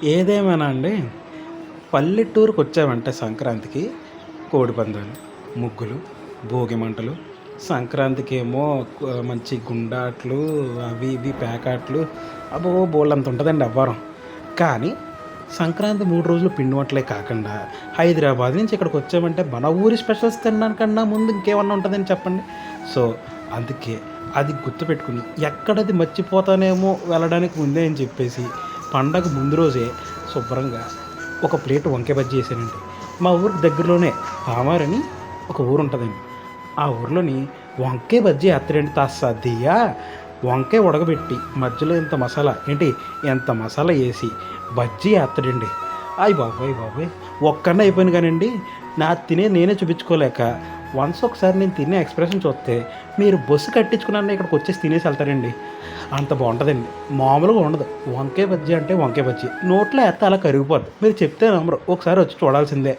ఏదేమైనా అండి, పల్లెటూరుకి వచ్చామంటే సంక్రాంతికి కోడిపందాలు, ముగ్గులు, భోగి మంటలు, సంక్రాంతికి ఏమో మంచి గుండాట్లు, అవి ఇవి పేకాట్లు, అబ్బో బోల్డంత ఉంటుందండి ఎవ్వరం. కానీ సంక్రాంతి 3 రోజులు పిండి వంటలే కాకుండా హైదరాబాద్ నుంచి ఇక్కడికి వచ్చామంటే మన ఊరి స్పెషల్స్ తినడానికన్నా ముందు ఇంకేమన్నా ఉంటుందని చెప్పండి. సో అందుకే అది గుర్తుపెట్టుకుని ఎక్కడది మర్చిపోతానేమో వెళ్ళడానికి ముందే అని చెప్పేసి పండగ ముందు రోజే శుభ్రంగా ఒక ప్లేట్ వంకాయ బజ్జీ చేశానండి. మా ఊరికి దగ్గరలోనే పామారని ఒక ఊరు ఉంటుందండి. ఆ ఊరిలోని వంకాయ బజ్జీ ఎత్తడండి తస్సదియా. వంకాయ ఉడకబెట్టి మధ్యలో ఎంత మసాలా వేసి బజ్జీ ఎత్తడండి. అయ్యి బాబోయ్ బాబోయ్, ఒక్కనే అయిపోయింది కానండి. నేనే చూపించుకోలేక ఒకసారి నేను తినే ఎక్స్ప్రెషన్ చూస్తే మీరు బస్సు కట్టించుకున్నా ఇక్కడికి వచ్చేసి తినేసి వెళ్తారండి. అంత బాగుంటుందండి, మామూలుగా ఉండదు. వంకాయ బజ్జీ అంటే వంకాయ బజ్జీ నోట్లో ఎత్తే అలా కరిగిపోద్ది. మీరు చెప్తే నమ్మరు, ఒకసారి వచ్చి చూడాల్సిందే.